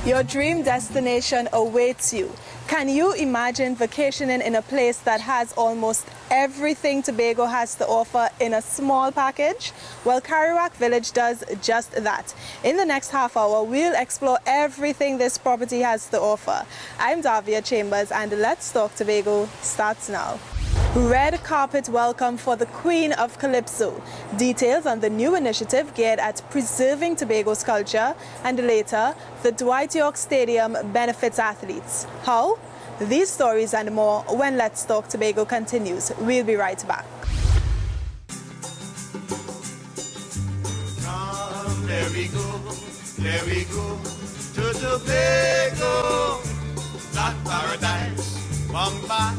Your dream destination awaits you. Can you imagine vacationing in a place that has almost everything Tobago has to offer in a small package? Well, Carriwack Village does just that. In the next half hour, we'll explore everything this property has to offer. I'm Davia Chambers, and Let's Talk Tobago starts now. Red carpet welcome for the Queen of Calypso. Details on the new initiative geared at preserving Tobago's culture. And later, the Dwight York Stadium benefits athletes. How? These stories and more when Let's Talk Tobago continues. We'll be right back. There we go to Tobago, that paradise, Bombay,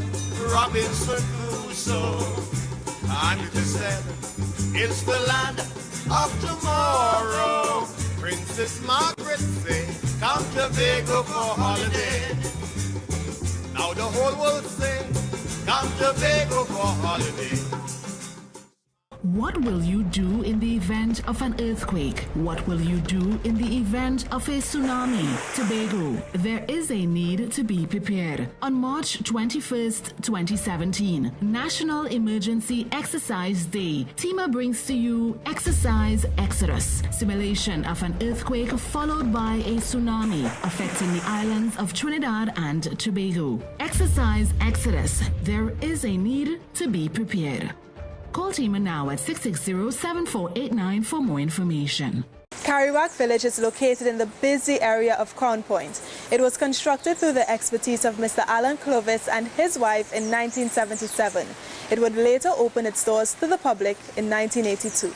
Robinson Crusoe, and it is said it's the land of tomorrow. Princess Margaret say, come Tobago for holiday. Now the whole world say, come Tobago for holiday. What will you do in the event of an earthquake? What will you do in the event of a tsunami? Tobago, there is a need to be prepared. On March 21st, 2017, National Emergency Exercise Day, TEMA brings to you Exercise Exodus, simulation of an earthquake followed by a tsunami affecting the islands of Trinidad and Tobago. Exercise Exodus, there is a need to be prepared. Call TEMA now at 660-7489 for more information. Carriwack Village is located in the busy area of Crown Point. It was constructed through the expertise of Mr. Alan Clovis and his wife in 1977. It would later open its doors to the public in 1982.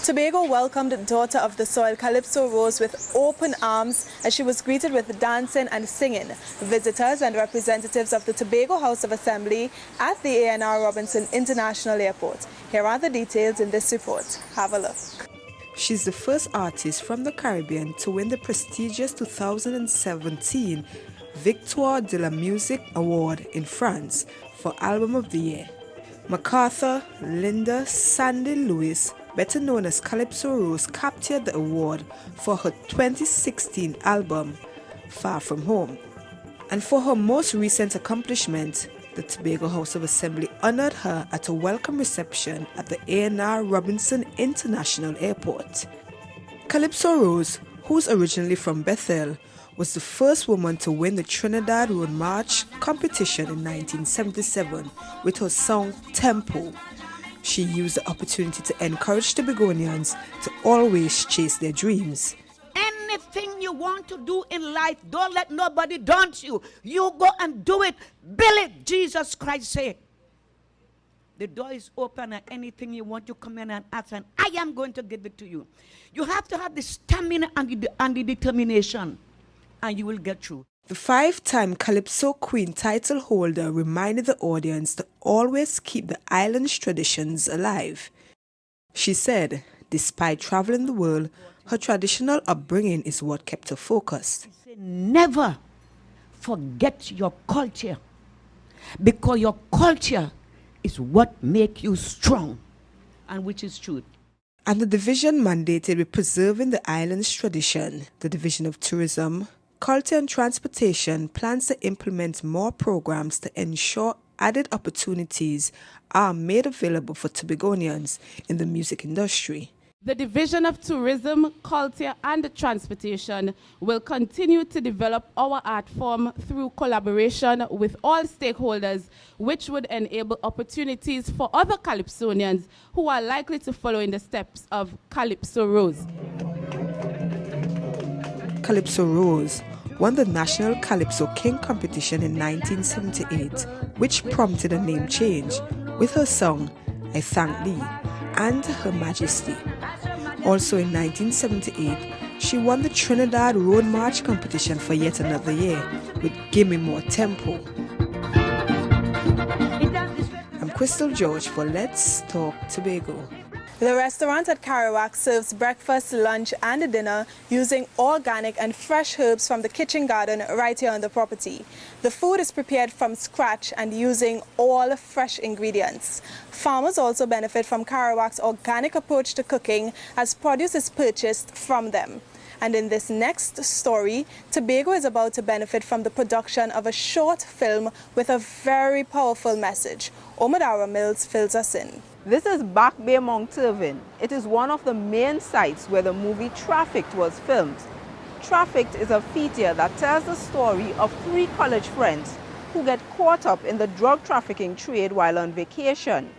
Tobago welcomed daughter of the soil Calypso Rose with open arms as she was greeted with dancing and singing. Visitors and representatives of the Tobago House of Assembly at the A&R Robinson International Airport. Here are the details in this report. Have a look. She's the first artist from the Caribbean to win the prestigious 2017 Victoire de la Musique Award in France for Album of the Year. MacArthur Linda Sandy Lewis, better known as Calypso Rose, captured the award for her 2016 album, Far From Home. And for her most recent accomplishment, the Tobago House of Assembly honored her at a welcome reception at the A&R Robinson International Airport. Calypso Rose, who's originally from Bethel, was the first woman to win the Trinidad Road March competition in 1977 with her song Tempo. She used the opportunity to encourage Tobagonians to always chase their dreams. Anything you want to do in life, don't let nobody daunt you. You go and do it. Build it, Jesus Christ said. The door is open, and anything you want, you come in and ask, and I am going to give it to you. You have to have the stamina and the determination, and you will get through. The five-time Calypso Queen title holder reminded the audience to always keep the island's traditions alive. She said, despite traveling the world, her traditional upbringing is what kept her focused. Never forget your culture, because your culture is what makes you strong, and which is truth. And the division mandated with preserving the island's tradition. The Division of Tourism, Culture and Transportation plans to implement more programs to ensure added opportunities are made available for Tobagonians in the music industry. The Division of Tourism, Culture and Transportation will continue to develop our art form through collaboration with all stakeholders, which would enable opportunities for other Calypsonians who are likely to follow in the steps of Calypso Rose. Calypso Rose won the National Calypso King competition in 1978, which prompted a name change with her song, I Thank Thee, and Her Majesty. Also in 1978, she won the Trinidad Road March competition for yet another year with Gimme More Tempo. I'm Crystal George for Let's Talk Tobago. The restaurant at Carriwack serves breakfast, lunch and dinner using organic and fresh herbs from the kitchen garden right here on the property. The food is prepared from scratch and using all fresh ingredients. Farmers also benefit from Carriwack's organic approach to cooking as produce is purchased from them. And in this next story, Tobago is about to benefit from the production of a short film with a very powerful message. Omadara Mills fills us in. This is Back Bay, Mount Irvin. It is one of the main sites where the movie Trafficked was filmed. Trafficked is a feature that tells the story of three college friends who get caught up in the drug trafficking trade while on vacation.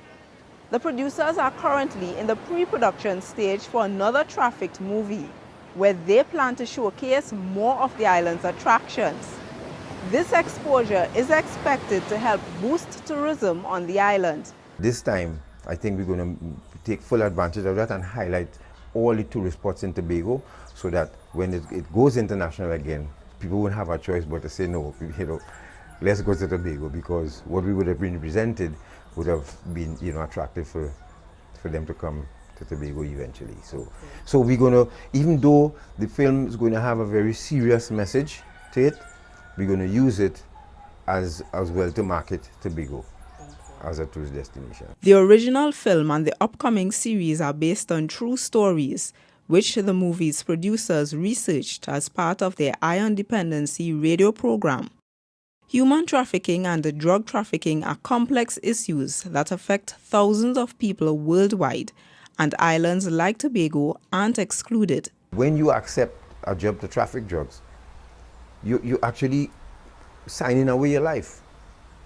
The producers are currently in the pre-production stage for another Trafficked movie, where they plan to showcase more of the island's attractions. This exposure is expected to help boost tourism on the island. This time, I think we're going to take full advantage of that and highlight all the tourist spots in Tobago, so that when it goes international again, people won't have a choice but to say, no, let's go to Tobago, because what we would have been presented would have been, attractive for them to come to Tobago eventually. So we're going to, even though the film is going to have a very serious message to it, we're going to use it as well to market Tobago as a tourist destination. The original film and the upcoming series are based on true stories, which the movie's producers researched as part of their Iron Dependency radio program. Human trafficking and drug trafficking are complex issues that affect thousands of people worldwide, and islands like Tobago aren't excluded. When you accept a job to traffic drugs, you actually signing away your life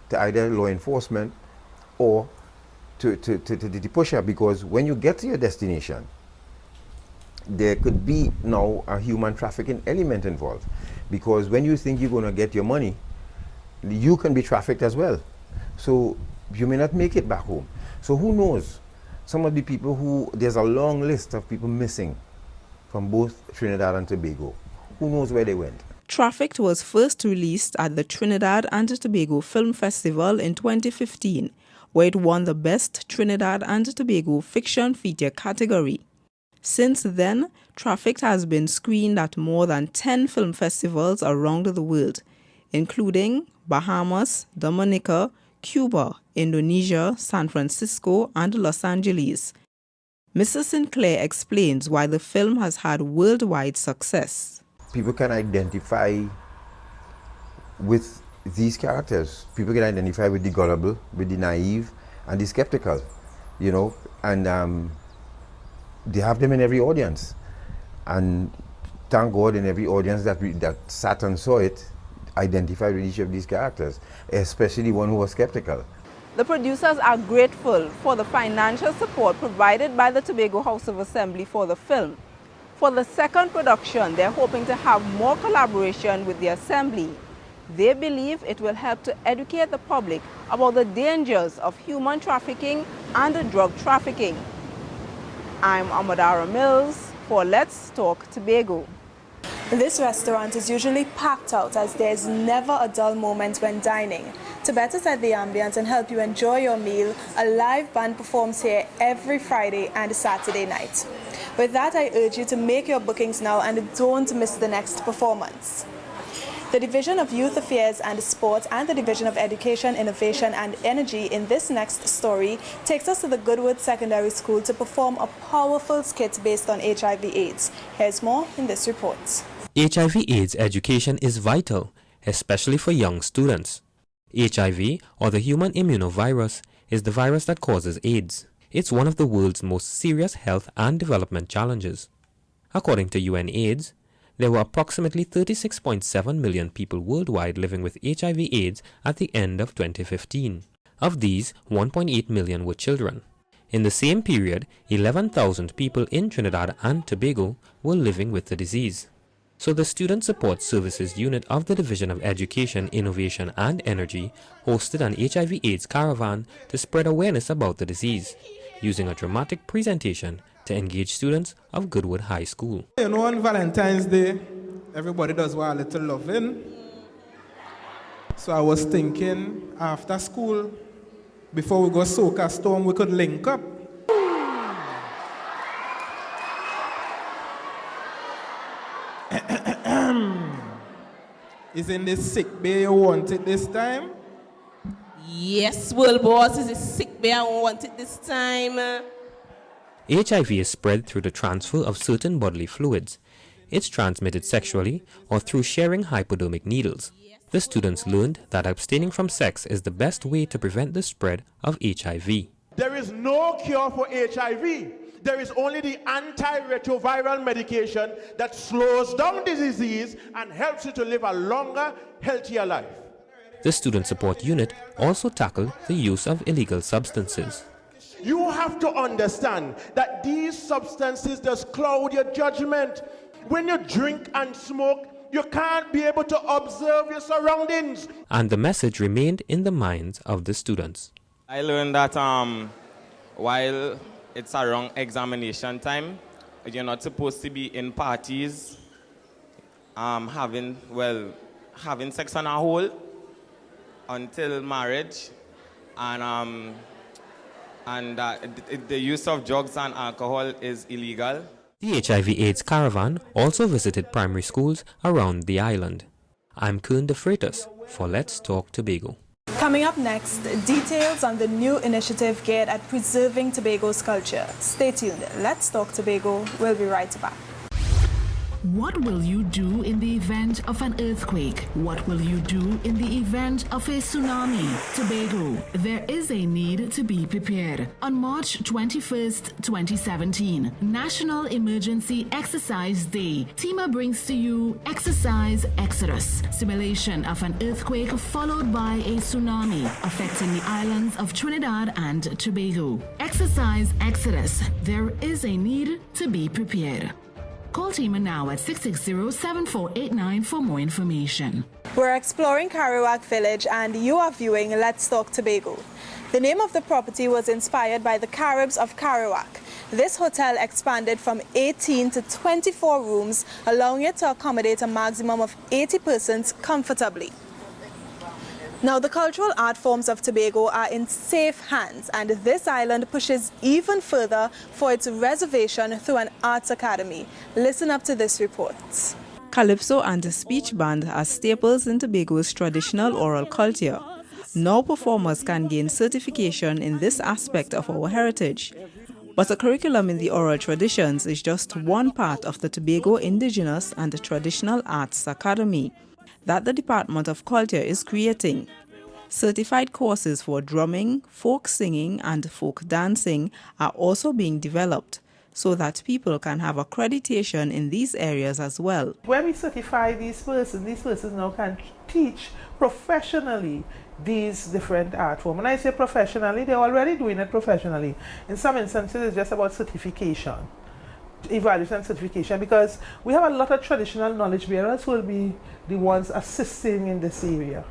to either law enforcement or to the pusher, because when you get to your destination, there could be now a human trafficking element involved, because when you think you're going to get your money, you can be trafficked as well. So you may not make it back home. So who knows? Some of the people there's a long list of people missing from both Trinidad and Tobago. Who knows where they went? Trafficked was first released at the Trinidad and Tobago Film Festival in 2015, where it won the Best Trinidad and Tobago Fiction Feature category. Since then, Trafficked has been screened at more than 10 film festivals around the world, including Bahamas, Dominica, Cuba, Indonesia, San Francisco, and Los Angeles. Mrs. Sinclair explains why the film has had worldwide success. People can identify with these characters. People can identify with the gullible, with the naive, and the skeptical, and they have them in every audience. And thank God, in every audience that sat and saw it, identified with each of these characters, especially one who was skeptical. The producers are grateful for the financial support provided by the Tobago House of Assembly for the film. For the second production, they're hoping to have more collaboration with the Assembly. They believe it will help to educate the public about the dangers of human trafficking and drug trafficking. I'm Omadara Mills for Let's Talk Tobago. This restaurant is usually packed out, as there's never a dull moment when dining. To better set the ambience and help you enjoy your meal, a live band performs here every Friday and Saturday night. With that, I urge you to make your bookings now and don't miss the next performance. The Division of Youth Affairs and Sport and the Division of Education, Innovation and Energy in this next story takes us to the Goodwood Secondary School to perform a powerful skit based on HIV/AIDS. Here's more in this report. HIV/AIDS education is vital, especially for young students. HIV, or the human immunovirus, is the virus that causes AIDS. It's one of the world's most serious health and development challenges. According to UNAIDS, there were approximately 36.7 million people worldwide living with HIV/AIDS at the end of 2015. Of these, 1.8 million were children. In the same period, 11,000 people in Trinidad and Tobago were living with the disease. So the Student Support Services Unit of the Division of Education, Innovation and Energy hosted an HIV/AIDS caravan to spread awareness about the disease, using a dramatic presentation to engage students of Goodwood High School. On Valentine's Day, everybody does want a little loving. So I was thinking, after school, before we go soak a storm, we could link up. Isn't this sick bay you want it this time? Yes, world boss, is it sick bay I want it this time? HIV is spread through the transfer of certain bodily fluids. It's transmitted sexually or through sharing hypodermic needles. The students learned that abstaining from sex is the best way to prevent the spread of HIV. There is no cure for HIV. There is only the antiretroviral medication that slows down the disease and helps you to live a longer, healthier life. The Student Support Unit also tackled the use of illegal substances. You have to understand that these substances just cloud your judgment. When you drink and smoke, you can't be able to observe your surroundings. And the message remained in the minds of the students. I learned that while it's around examination time, you're not supposed to be in parties, having sex on a whole until marriage, and the use of drugs and alcohol is illegal. The HIV/AIDS caravan also visited primary schools around the island. I'm Kern de Freitas for Let's Talk Tobago. Coming up next, details on the new initiative geared at preserving Tobago's culture. Stay tuned. Let's Talk Tobago. We'll be right back. What will you do in the event of an earthquake? What will you do in the event of a tsunami? Tobago, there is a need to be prepared. On March 21st, 2017, National Emergency Exercise Day, TEMA brings to you Exercise Exodus, simulation of an earthquake followed by a tsunami affecting the islands of Trinidad and Tobago. Exercise Exodus, there is a need to be prepared. Call TEMA now at 660-7489 for more information. We're exploring Karawak Village and you are viewing Let's Talk Tobago. The name of the property was inspired by the Caribs of Karawak. This hotel expanded from 18 to 24 rooms, allowing it to accommodate a maximum of 80 persons comfortably. Now, the cultural art forms of Tobago are in safe hands, and this island pushes even further for its reservation through an arts academy. Listen up to this report. Calypso and the speech band are staples in Tobago's traditional oral culture. Now performers can gain certification in this aspect of our heritage. But a curriculum in the oral traditions is just one part of the Tobago Indigenous and Traditional Arts Academy that the Department of Culture is creating. Certified courses for drumming, folk singing and folk dancing are also being developed so that people can have accreditation in these areas as well. When we certify these persons now can teach professionally these different art forms. When I say professionally, they're already doing it professionally. In some instances, it's just about certification. Evaluation and certification, because we have a lot of traditional knowledge bearers who will be the ones assisting in this area,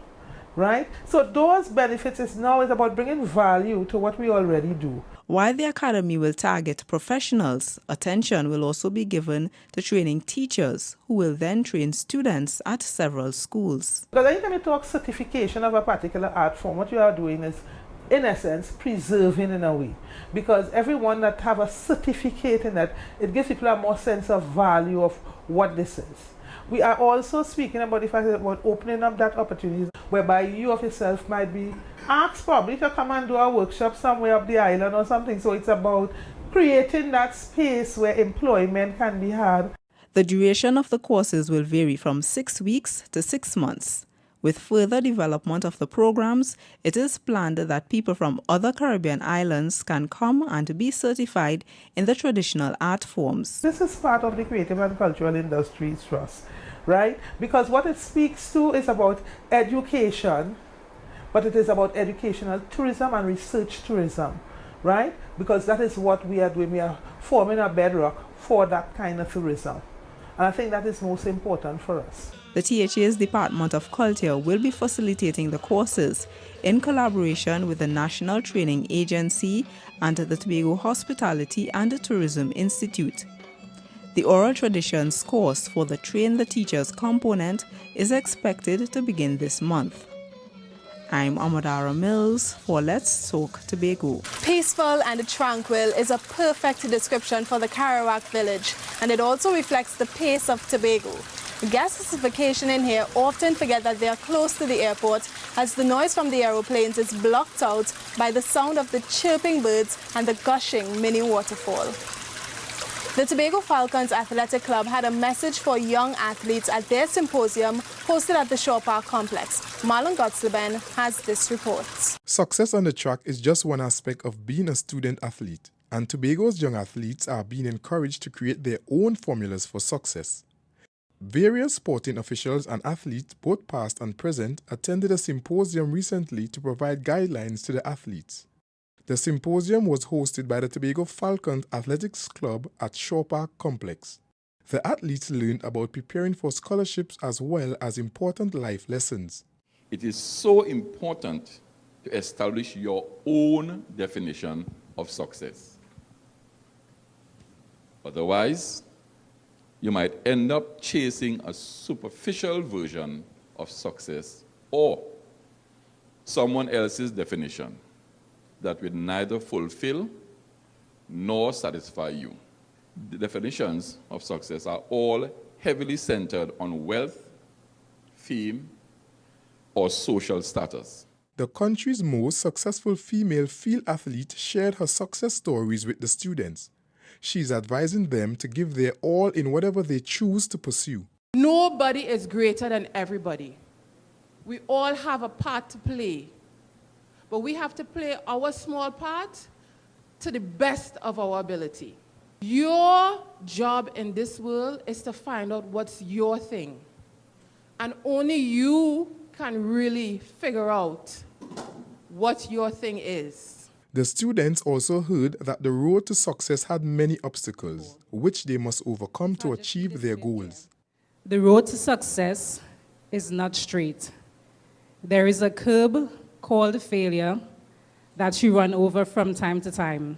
right? So those benefits is about bringing value to what we already do. While the academy will target professionals, attention will also be given to training teachers who will then train students at several schools. Because anytime you talk certification of a particular art form, what you are doing is, in essence, preserving in a way, because everyone that have a certificate in that, it gives people a more sense of value of what this is. We are also speaking about the fact about opening up that opportunity whereby you of yourself might be asked probably to come and do a workshop somewhere up the island or something. So it's about creating that space where employment can be had. The duration of the courses will vary from 6 weeks to 6 months. With further development of the programs, it is planned that people from other Caribbean islands can come and be certified in the traditional art forms. This is part of the Creative and Cultural Industries Trust, right? Because what it speaks to is about education, but it is about educational tourism and research tourism, right? Because that is what we are doing. We are forming a bedrock for that kind of tourism. And I think that is most important for us. The THA's Department of Culture will be facilitating the courses in collaboration with the National Training Agency and the Tobago Hospitality and Tourism Institute. The Oral Traditions course for the Train the Teachers component is expected to begin this month. I'm Amadara Mills for Let's Talk Tobago. Peaceful and tranquil is a perfect description for the Karawak village, and it also reflects the pace of Tobago. Guests vacationing here often forget that they are close to the airport, as the noise from the aeroplanes is blocked out by the sound of the chirping birds and the gushing mini waterfall. The Tobago Falcons Athletic Club had a message for young athletes at their symposium hosted at the Shaw Park complex. Marlon Gotsleben has this report. Success on the track is just one aspect of being a student athlete, and Tobago's young athletes are being encouraged to create their own formulas for success. Various sporting officials and athletes, both past and present, attended a symposium recently to provide guidelines to the athletes. The symposium was hosted by the Tobago Falcons Athletics Club at Shaw Park Complex. The athletes learned about preparing for scholarships as well as important life lessons. It is so important to establish your own definition of success. Otherwise, you might end up chasing a superficial version of success or someone else's definition that will neither fulfill nor satisfy you. The definitions of success are all heavily centered on wealth, fame, or social status. The country's most successful female field athlete shared her success stories with the students. She's advising them to give their all in whatever they choose to pursue. Nobody is greater than everybody. We all have a part to play. But we have to play our small part to the best of our ability. Your job in this world is to find out what's your thing. And only you can really figure out what your thing is. The students also heard that the road to success had many obstacles, which they must overcome to achieve their goals. The road to success is not straight. There is a curb called failure that you run over from time to time.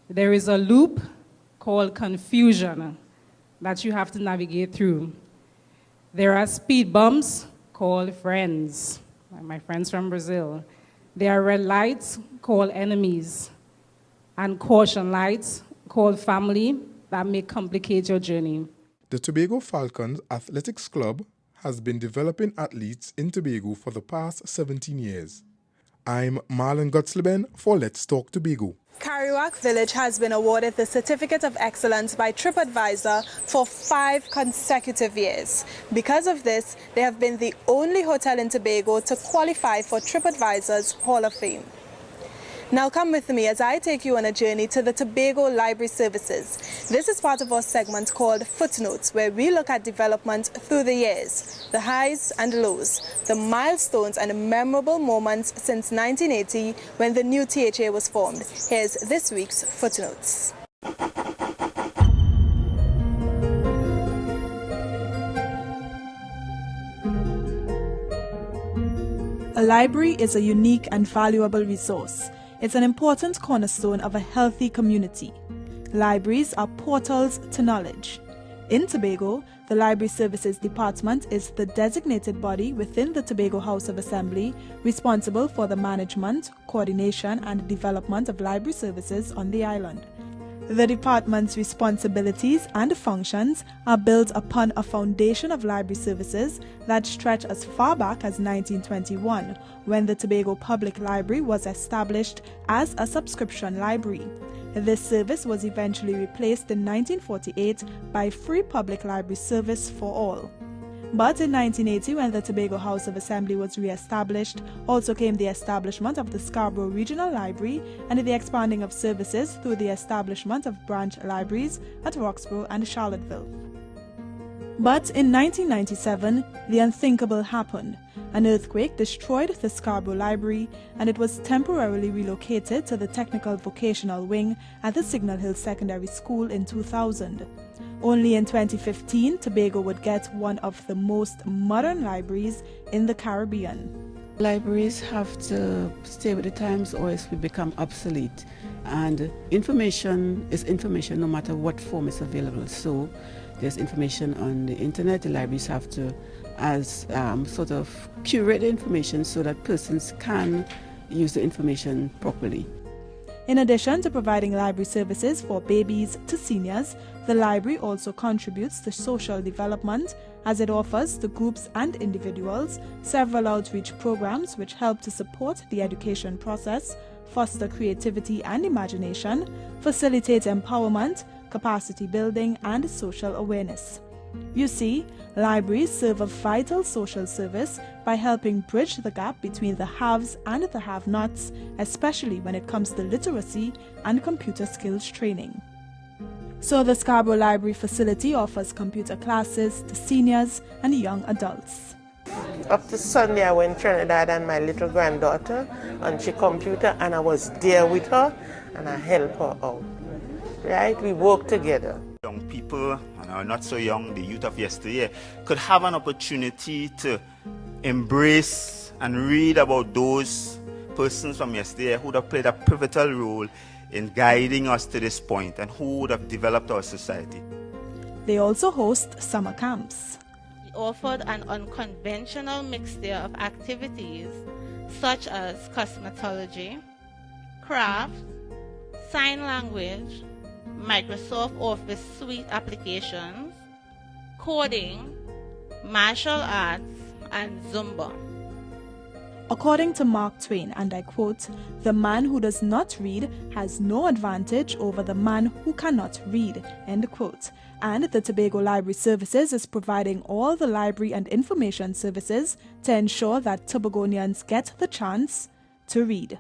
There is a loop called confusion that you have to navigate through. There are speed bumps called friends, like my friends from Brazil. There are red lights called enemies, and caution lights called family that may complicate your journey. The Tobago Falcons Athletics Club has been developing athletes in Tobago for the past 17 years. I'm Marlon Gotsleben for Let's Talk Tobago. Carriwack Village has been awarded the Certificate of Excellence by TripAdvisor for 5 consecutive years. Because of this, they have been the only hotel in Tobago to qualify for TripAdvisor's Hall of Fame. Now come with me as I take you on a journey to the Tobago Library Services. This is part of our segment called Footnotes, where we look at development through the years, the highs and lows, the milestones and memorable moments since 1980 when the new THA was formed. Here's this week's Footnotes. A library is a unique and valuable resource. It's an important cornerstone of a healthy community. Libraries are portals to knowledge. In Tobago, the Library Services Department is the designated body within the Tobago House of Assembly responsible for the management, coordination and development of library services on the island. The department's responsibilities and functions are built upon a foundation of library services that stretch as far back as 1921, when the Tobago Public Library was established as a subscription library. This service was eventually replaced in 1948 by free public library service for all. But in 1980, when the Tobago House of Assembly was re-established, also came the establishment of the Scarborough Regional Library and the expanding of services through the establishment of branch libraries at Roxborough and Charlottesville. But in 1997, the unthinkable happened. An earthquake destroyed the Scarborough Library, and it was temporarily relocated to the Technical Vocational Wing at the Signal Hill Secondary School in 2000. Only in 2015, Tobago would get one of the most modern libraries in the Caribbean. Libraries have to stay with the times or else we become obsolete. And information is information no matter what form is available. So there's information on the internet. The libraries have to sort of curate the information so that persons can use the information properly. In addition to providing library services for babies to seniors, the library also contributes to social development as it offers to groups and individuals several outreach programs which help to support the education process, foster creativity and imagination, facilitate empowerment, capacity building, and social awareness. You see, libraries serve a vital social service by helping bridge the gap between the haves and the have-nots, especially when it comes to literacy and computer skills training. So the Scarborough Library facility offers computer classes to seniors and young adults. Up to Sunday, I went to Trinidad and my little granddaughter on she computer, and I was there with her and I helped her out. Right? We work together. Young people, and are not so young, the youth of yesteryear, could have an opportunity to embrace and read about those persons from yesteryear who would have played a pivotal role in guiding us to this point and who would have developed our society. They also host summer camps. We offered an unconventional mixture of activities such as cosmetology, craft, sign language, Microsoft Office suite applications, coding, martial arts, and Zumba. According to Mark Twain, and I quote, "The man who does not read has no advantage over the man who cannot read," end quote. And the Tobago Library Services is providing all the library and information services to ensure that Tobagonians get the chance to read.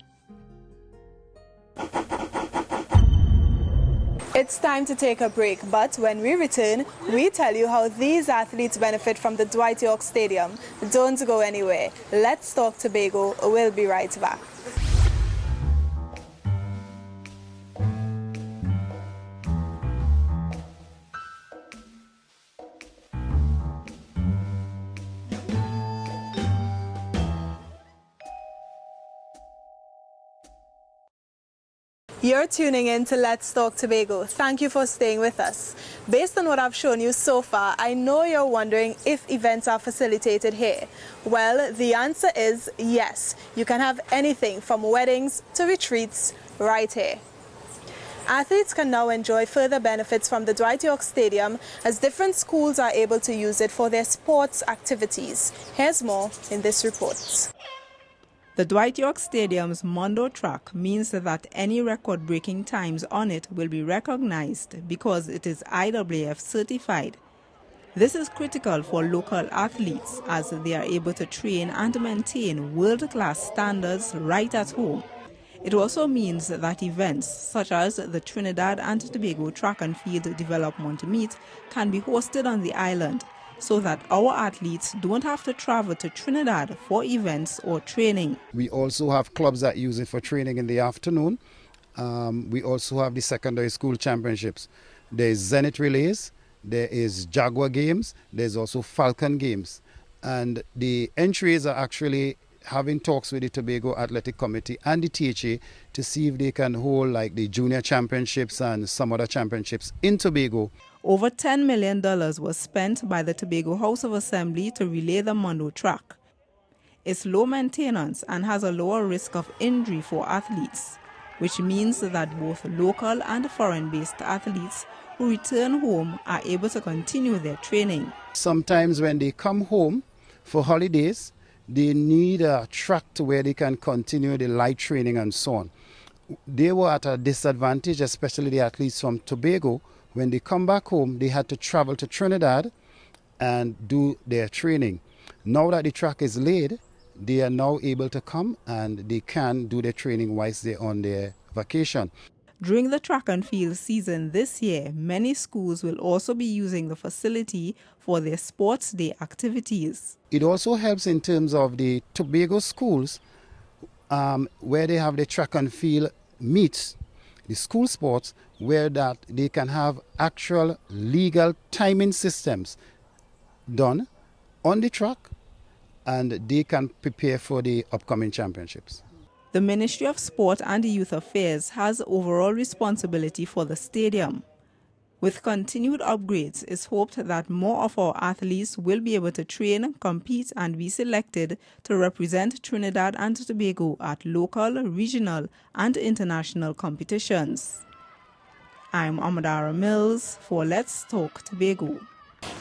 It's time to take a break, but when we return, we tell you how these athletes benefit from the Dwight York Stadium. Don't go anywhere. Let's Talk Tobago. We'll be right back. You're tuning in to Let's Talk Tobago. Thank you for staying with us. Based on what I've shown you so far, I know you're wondering if events are facilitated here. Well, the answer is yes. You can have anything from weddings to retreats right here. Athletes can now enjoy further benefits from the Dwight York Stadium as different schools are able to use it for their sports activities. Here's more in this report. The Dwight York Stadium's Mondo track means that any record-breaking times on it will be recognized because it is IAAF certified. This is critical for local athletes as they are able to train and maintain world-class standards right at home. It also means that events such as the Trinidad and Tobago Track and Field Development Meet can be hosted on the island, so that our athletes don't have to travel to Trinidad for events or training. We also have clubs that use it for training in the afternoon. We also have the secondary school championships. There's Zenith Relays, there is Jaguar Games, there's also Falcon Games. And the entries are actually having talks with the Tobago Athletic Committee and the THA to see if they can hold like the junior championships and some other championships in Tobago. Over $10 million was spent by the Tobago House of Assembly to relay the Mondo track. It's low maintenance and has a lower risk of injury for athletes, which means that both local and foreign-based athletes who return home are able to continue their training. Sometimes when they come home for holidays, they need a track to where they can continue the light training and so on. They were at a disadvantage, especially the athletes from Tobago. When they come back home, they had to travel to Trinidad and do their training. Now that the track is laid, they are now able to come and they can do their training whilst they're on their vacation. During the track and field season this year, many schools will also be using the facility for their sports day activities. It also helps in terms of the Tobago schools where they have the track and field meets, the school sports, where that they can have actual legal timing systems done on the track and they can prepare for the upcoming championships. The Ministry of Sport and Youth Affairs has overall responsibility for the stadium. With continued upgrades, it's hoped that more of our athletes will be able to train, compete, and be selected to represent Trinidad and Tobago at local, regional, and international competitions. I'm Amadara Mills for Let's Talk Tobago.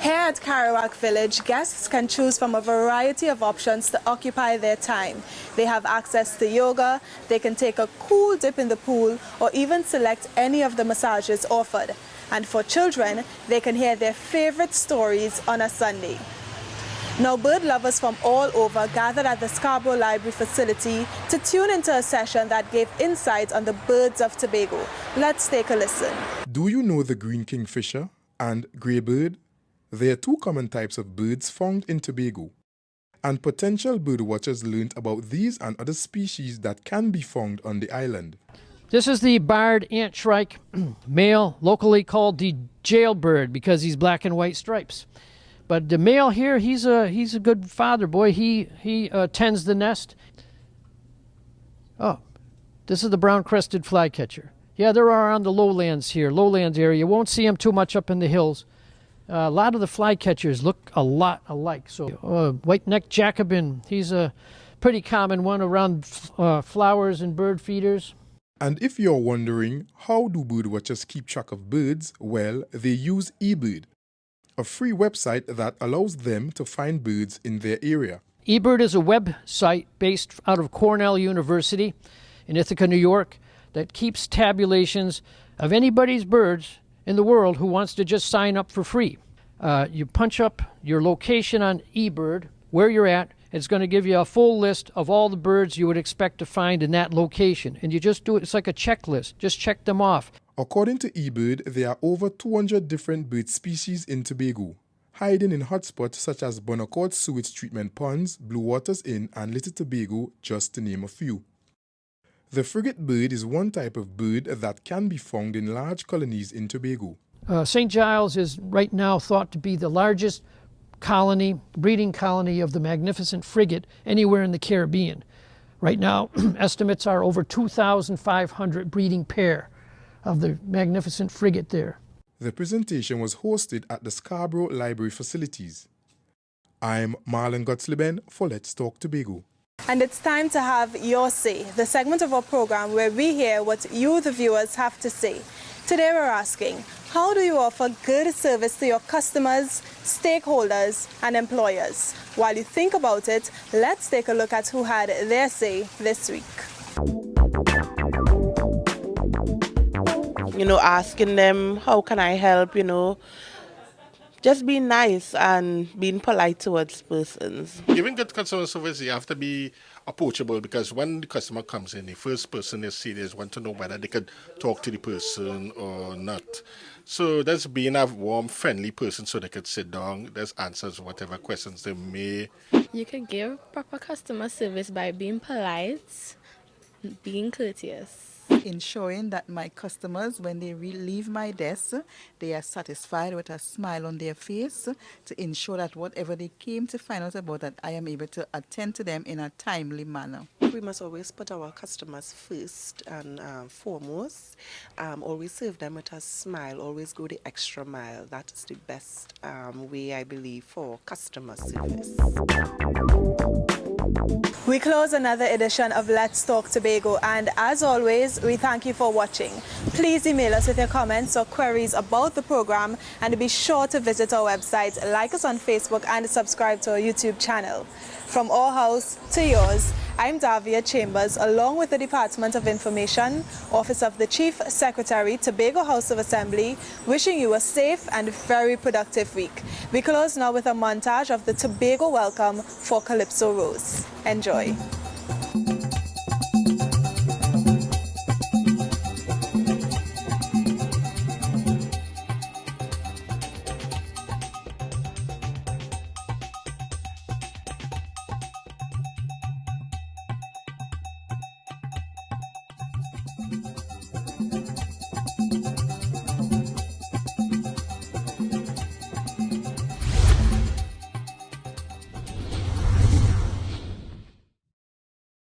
Here at Karawak Village, guests can choose from a variety of options to occupy their time. They have access to yoga, they can take a cool dip in the pool, or even select any of the massages offered. And for children, they can hear their favorite stories on a Sunday. Now, bird lovers from all over gathered at the Scarborough Library facility to tune into a session that gave insights on the birds of Tobago. Let's take a listen. Do you know the green kingfisher and grey bird? They are two common types of birds found in Tobago. And potential bird watchers learned about these and other species that can be found on the island. This is the barred antshrike male, locally called the jailbird because he's black and white stripes. But the male here, he's a good father boy. He tends the nest. Oh, this is the brown-crested flycatcher. Yeah, there are on the lowlands here, lowlands area. You won't see them too much up in the hills. A lot of the flycatchers look a lot alike. So white-necked Jacobin, he's a pretty common one around flowers and bird feeders. And if you're wondering, how do birdwatchers keep track of birds? Well, they use eBird, a free website that allows them to find birds in their area. eBird is a website based out of Cornell University in Ithaca, New York, that keeps tabulations of anybody's birds in the world who wants to just sign up for free. You punch up your location on eBird, where you're at. It's going to give you a full list of all the birds you would expect to find in that location. And you just do it, it's like a checklist. Just check them off. According to eBird, there are over 200 different bird species in Tobago, hiding in hotspots such as Bonaccord Sewage Treatment Ponds, Blue Waters Inn, and Little Tobago, just to name a few. The frigate bird is one type of bird that can be found in large colonies in Tobago. St. Giles is right now thought to be the largest breeding colony of the magnificent frigate anywhere in the Caribbean. Right now, estimates are over 2,500 breeding pair of the magnificent frigate there. The presentation was hosted at the Scarborough Library facilities. I'm Marlon Gottslieben for Let's Talk Tobago. And it's time to have Your Say, the segment of our program where we hear what you, the viewers, have to say. Today we're asking, how do you offer good service to your customers, stakeholders, and employers? While you think about it, let's take a look at who had their say this week. Asking them, how can I help, just being nice and being polite towards persons. Giving good customer service, you have to be approachable, because when the customer comes in, the first person they see is want to know whether they could talk to the person or not. So that's being a warm, friendly person so they could sit down, there's answers whatever questions they may. You can give proper customer service by being polite, being courteous. Ensuring that my customers, when they leave my desk, they are satisfied with a smile on their face, to ensure that whatever they came to find out about, that I am able to attend to them in a timely manner. We must always put our customers first and foremost. Always serve them with a smile, always go the extra mile. That is the best way, I believe, for customer service. We close another edition of Let's Talk Tobago, and as always, we thank you for watching. Please email us with your comments or queries about the program, and be sure to visit our website, like us on Facebook, and subscribe to our YouTube channel. From our house to yours, I'm Davia Chambers, along with the Department of Information, Office of the Chief Secretary, Tobago House of Assembly, wishing you a safe and very productive week. We close now with a montage of the Tobago welcome for Calypso Rose. Enjoy.